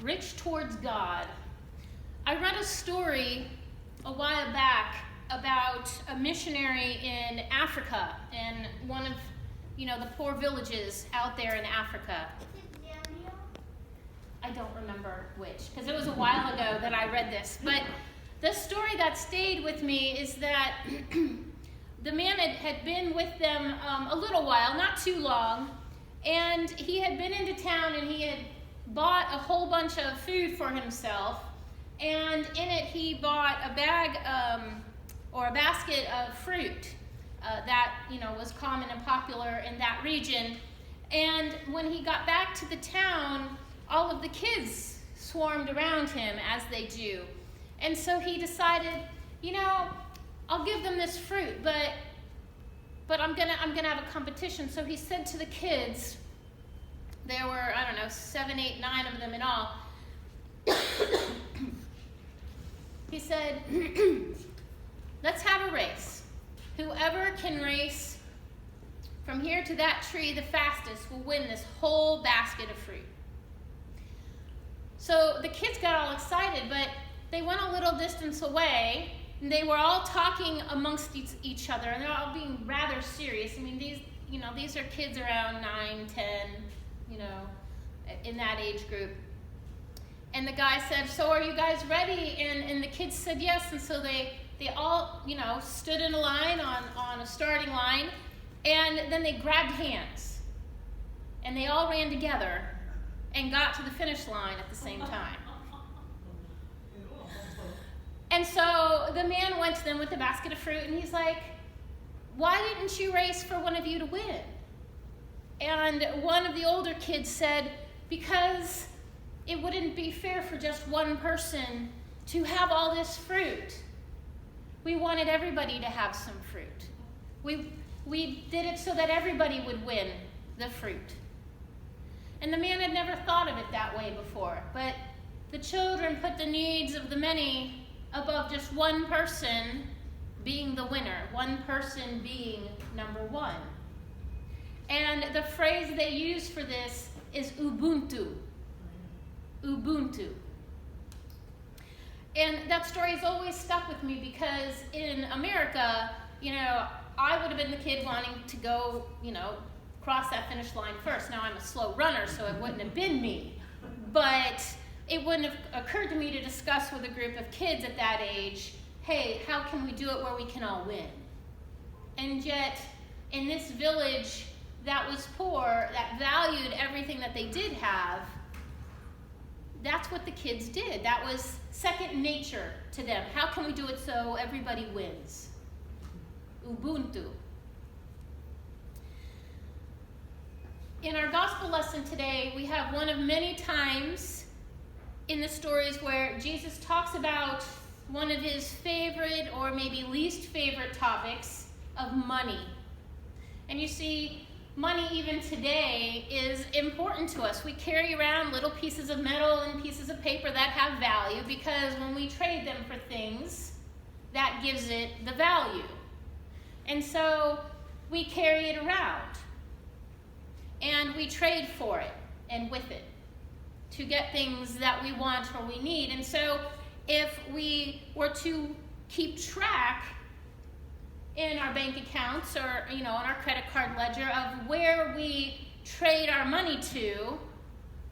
Rich Towards God. I read a story a while back about a missionary in Africa, in one of, the poor villages out there in Africa. I don't remember which, because it was a while ago that I read this. But the story that stayed with me is that the man had been with them a little while, not too long, and he had been into town and he had bought a whole bunch of food for himself, and in it he bought a bag or a basket of fruit that was common and popular in that region. And when he got back to the town, all of the kids swarmed around him, as they do. And so he decided, I'll give them this fruit, but I'm gonna have a competition. So he said to the kids, there were, 7, 8, 9 of them in all. He said, let's have a race. Whoever can race from here to that tree the fastest will win this whole basket of fruit. So the kids got all excited, but they went a little distance away, and they were all talking amongst each other, and they're all being rather serious. I mean, these are kids around 9, 10, in that age group. And the guy said, so are you guys ready? And the kids said yes, and so they all, stood in a line on a starting line, and then they grabbed hands, and they all ran together and got to the finish line at the same time. And so the man went to them with the basket of fruit, and he's like, why didn't you race for one of you to win? And one of the older kids said, because it wouldn't be fair for just one person to have all this fruit. We wanted everybody to have some fruit. We did it so that everybody would win the fruit. And the man had never thought of it that way before, but the children put the needs of the many above just one person being the winner, one person being number one. And the phrase they use for this is Ubuntu. Ubuntu. And that story has always stuck with me because in America, I would have been the kid wanting to go, cross that finish line first. Now I'm a slow runner, so it wouldn't have been me. But it wouldn't have occurred to me to discuss with a group of kids at that age, hey, how can we do it where we can all win? And yet, in this village that was poor, that valued everything that they did have, that's what the kids did. That was second nature to them. How can we do it so everybody wins? Ubuntu. In our gospel lesson today, we have one of many times in the stories where Jesus talks about one of his favorite or maybe least favorite topics of money. And you see, money even today is important to us. We carry around little pieces of metal and pieces of paper that have value because when we trade them for things, that gives it the value. And so we carry it around and we trade for it and with it to get things that we want or we need. And so if we were to keep track in our bank accounts or, on our credit card ledger of where we trade our money to,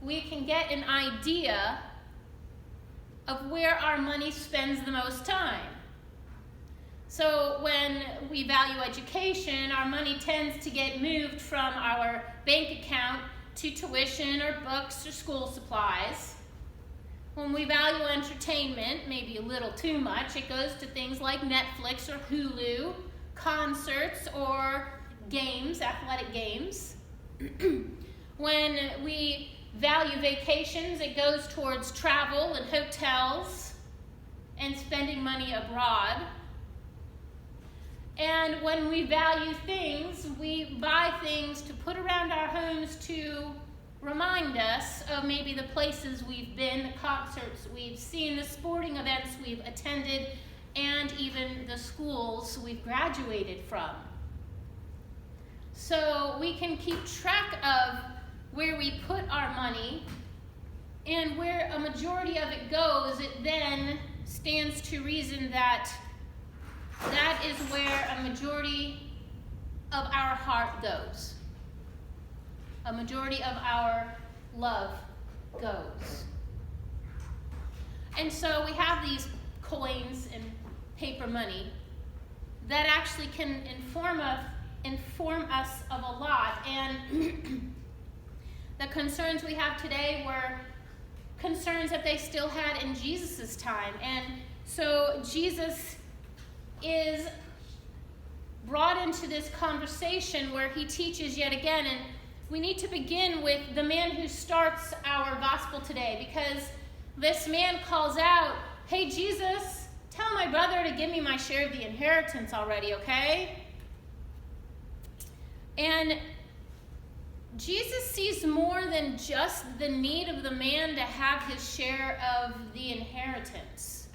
we can get an idea of where our money spends the most time. So when we value education, our money tends to get moved from our bank account to tuition or books or school supplies. When we value entertainment, maybe a little too much, it goes to things like Netflix or Hulu, concerts or games, athletic games. When we value vacations, it goes towards travel and hotels and spending money abroad. And when we value things, we buy things to put around our homes to remind us of maybe the places we've been, the concerts we've seen, the sporting events we've attended, and even the schools we've graduated from. So we can keep track of where we put our money And where a majority of it goes, it then stands to reason that that is where a majority of our heart goes. A majority of our love goes. And so we have these coins and paper money that actually can inform us of a lot. And the concerns we have today were concerns that they still had in Jesus' time. And so Jesus is brought into this conversation where he teaches yet again. And we need to begin with the man who starts our gospel today, because this man calls out, "Hey, Jesus, tell my brother to give me my share of the inheritance already, okay?" And Jesus sees more than just the need of the man to have his share of the inheritance.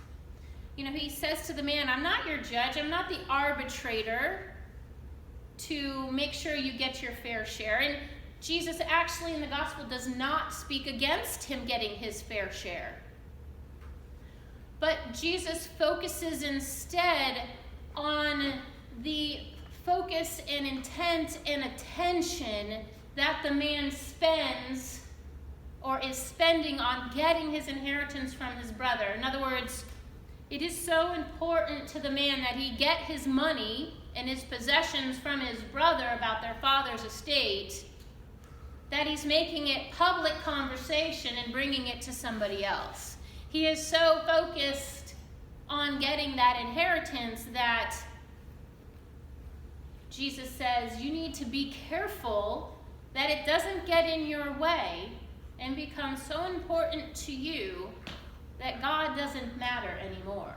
You know, he says to the man, "I'm not your judge. I'm not the arbitrator to make sure you get your fair share." And Jesus actually in the gospel does not speak against him getting his fair share. But Jesus focuses instead on the focus and intent and attention that the man spends or is spending on getting his inheritance from his brother. In other words, it is so important to the man that he get his money and his possessions from his brother about their father's estate that he's making it public conversation and bringing it to somebody else. He is so focused on getting that inheritance that Jesus says you need to be careful that it doesn't get in your way and become so important to you that God doesn't matter anymore.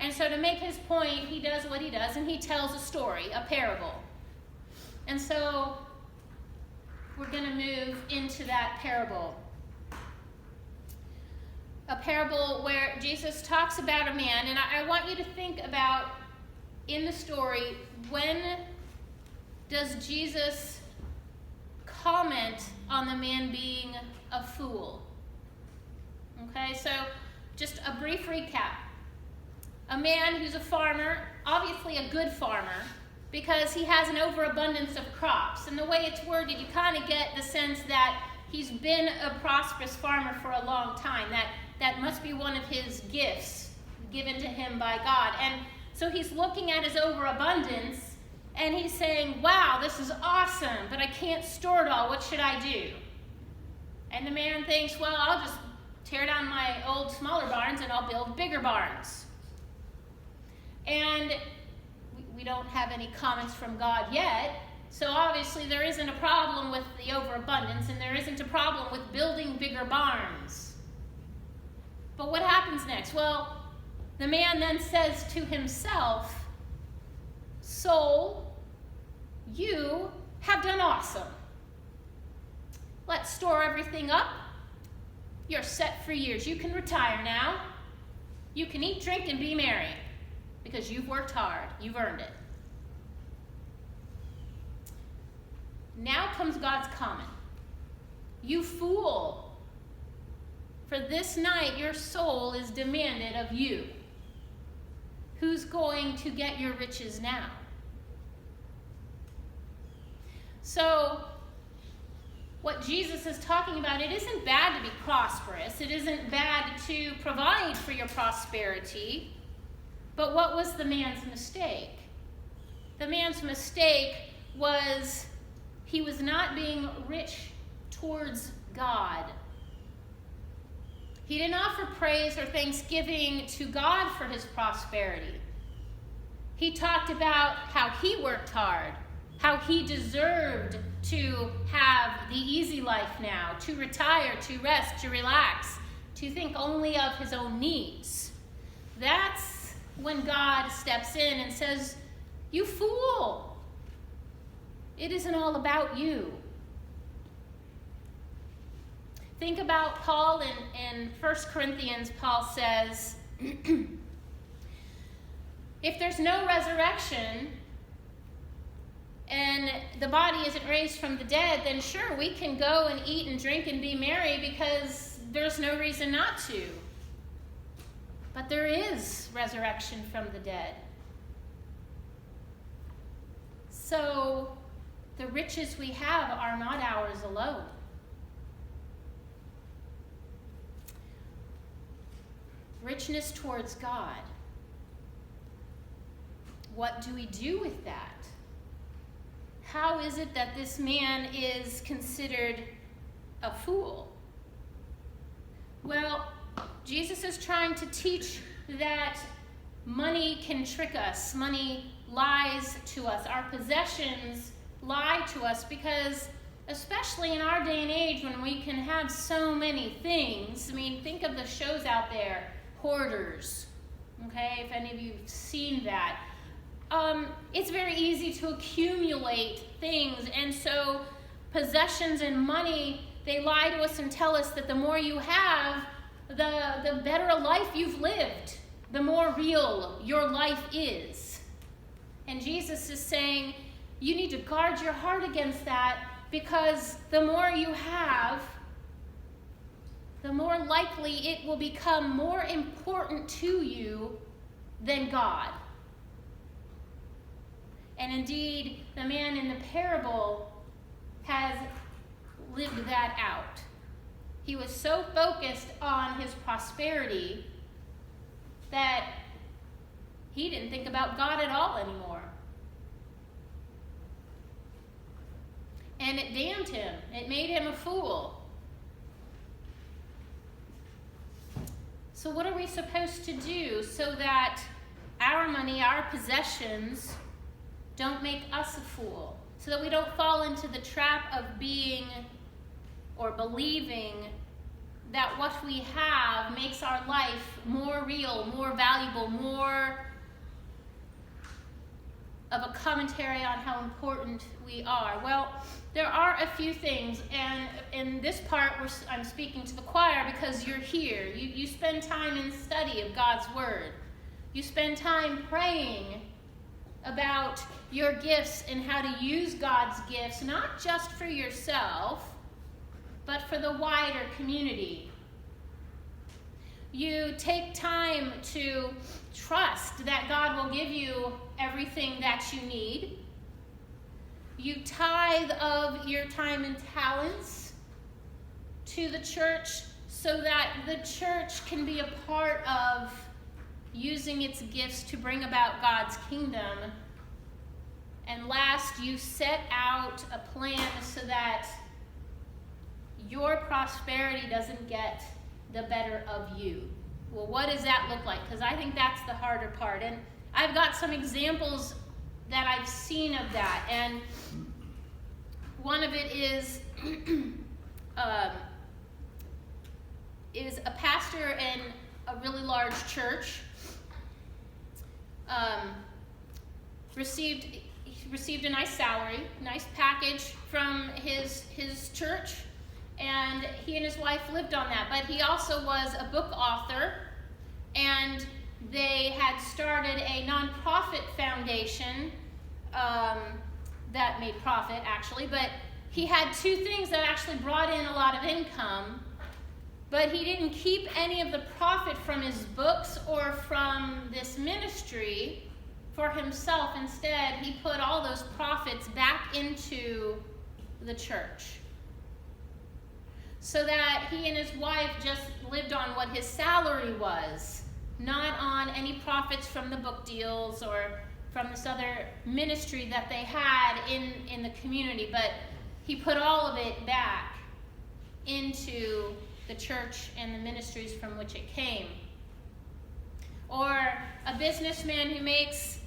And so to make his point, he does what he does, and he tells a story, a parable. And so we're going to move into that parable. A parable where Jesus talks about a man, and I want you to think about in the story, when does Jesus comment on the man being a fool? Okay, so just a brief recap. A man who's a farmer, obviously a good farmer, because he has an overabundance of crops. And the way it's worded, you kind of get the sense that he's been a prosperous farmer for a long time. That must be one of his gifts given to him by God. And so he's looking at his overabundance, and he's saying, "Wow, this is awesome, but I can't store it all. What should I do?" And the man thinks, "Well, I'll just tear down my old smaller barns and I'll build bigger barns." And we don't have any comments from God yet, so obviously there isn't a problem with the overabundance, and there isn't a problem with building bigger barns. But what happens next? Well, the man then says to himself, "Soul, you have done awesome. Let's store everything up. You're set for years. You can retire now. You can eat, drink, and be merry because you've worked hard. You've earned it." Now comes God's comment. "You fool. For this night your soul is demanded of you. Who's going to get your riches now?" So, what Jesus is talking about, it isn't bad to be prosperous. It isn't bad to provide for your prosperity. But what was the man's mistake? The man's mistake was he was not being rich towards God. He didn't offer praise or thanksgiving to God for his prosperity. He talked about how he worked hard, how he deserved to have the easy life now, to retire, to rest, to relax, to think only of his own needs. That's when God steps in and says, "You fool, it isn't all about you." Think about Paul in 1 Corinthians. Paul says, if there's no resurrection and the body isn't raised from the dead, then sure, we can go and eat and drink and be merry because there's no reason not to. But there is resurrection from the dead. So the riches we have are not ours alone. Richness towards God. What do we do with that? How is it that this man is considered a fool? Well, Jesus is trying to teach that money can trick us. Money lies to us. Our possessions lie to us because, especially in our day and age when we can have so many things, I mean, think of the shows out there, Hoarders, okay, if any of you have seen that. It's very easy to accumulate things, and so possessions and money, they lie to us and tell us that the more you have, the better a life you've lived, the more real your life is. And Jesus is saying, you need to guard your heart against that, because the more you have, the more likely it will become more important to you than God. And indeed, the man in the parable has lived that out. He was so focused on his prosperity that he didn't think about God at all anymore. And it damned him. It made him a fool. So what are we supposed to do so that our money, our possessions, don't make us a fool? So that we don't fall into the trap of being or believing that what we have makes our life more real, more valuable, more of a commentary on how important we are. Well, there are a few things, and in this part I'm speaking to the choir because you're here. You spend time in study of God's Word. You spend time praying about your gifts and how to use God's gifts, not just for yourself, but for the wider community. You take time to trust that God will give you everything that you need. You tithe of your time and talents to the church so that the church can be a part of using its gifts to bring about God's kingdom. And last, you set out a plan so that your prosperity doesn't get the better of you. Well, what does that look like? Because I think that's the harder part. And I've got some examples that I've seen of that. And one of it is a pastor in a really large church received a nice salary, nice package from his church, and he and his wife lived on that. But he also was a book author, and they had started a nonprofit foundation that made profit, actually. But he had two things that actually brought in a lot of income, but he didn't keep any of the profit from his books or from this ministry for himself. Instead, he put all those profits back into the church, so that he and his wife just lived on what his salary was, not on any profits from the book deals or from this other ministry that they had in the community. But he put all of it back into the church and the ministries from which it came. Or a businessman who makes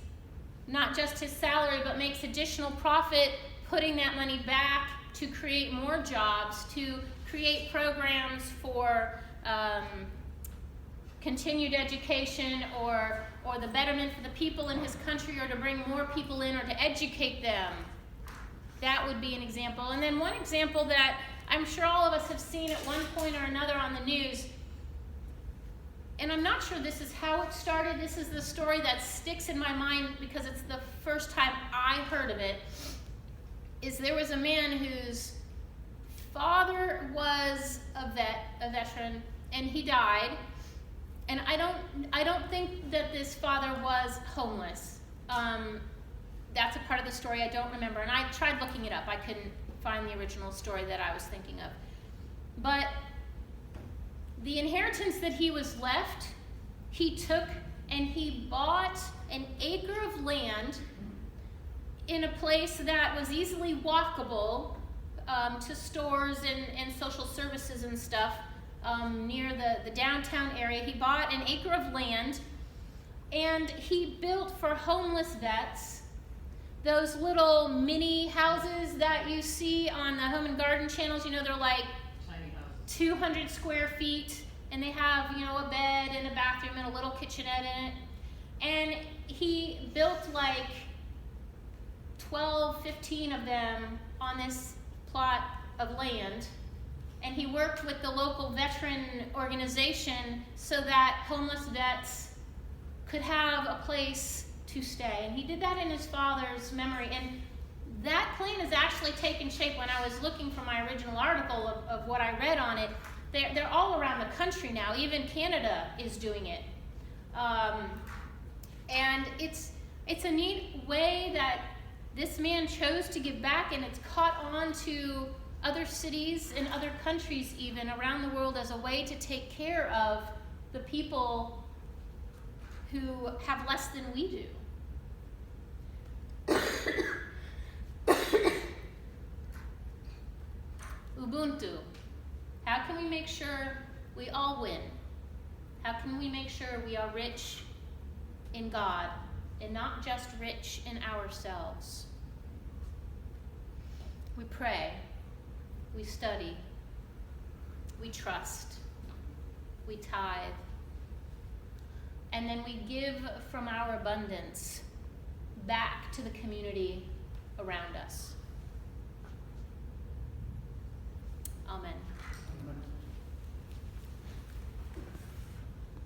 not just his salary, but makes additional profit, putting that money back to create more jobs, to create programs for continued education or the betterment for the people in his country, or to bring more people in or to educate them. That would be an example. And then one example that I'm sure all of us have seen at one point or another on the news, and I'm not sure this is how it started. This is the story that sticks in my mind because it's the first time I heard of it. is there was a man whose father was a veteran, and he died. And I don't think that this father was homeless. That's a part of the story I don't remember. And I tried looking it up. I couldn't find the original story that I was thinking of. But the inheritance that he was left, he took and he bought an acre of land in a place that was easily walkable to stores and social services and stuff near the downtown area. He bought an acre of land, and he built for homeless vets those little mini houses that you see on the home and garden channels. You know, they're like 200 square feet, and they have, you know, a bed and a bathroom and a little kitchenette in it. And he built like 12, 15 of them on this plot of land. And he worked with the local veteran organization so that homeless vets could have a place to stay. And he did that in his father's memory. And that plan has actually taken shape. When I was looking for my original article of what I read on it, they're all around the country now. Even Canada is doing it. And it's a neat way that this man chose to give back, and it's caught on to other cities and other countries even around the world as a way to take care of the people who have less than we do. Ubuntu. How can we make sure we all win? How can we make sure we are rich in God and not just rich in ourselves? We pray, we study, we trust, we tithe, and then we give from our abundance back to the community around us. Amen.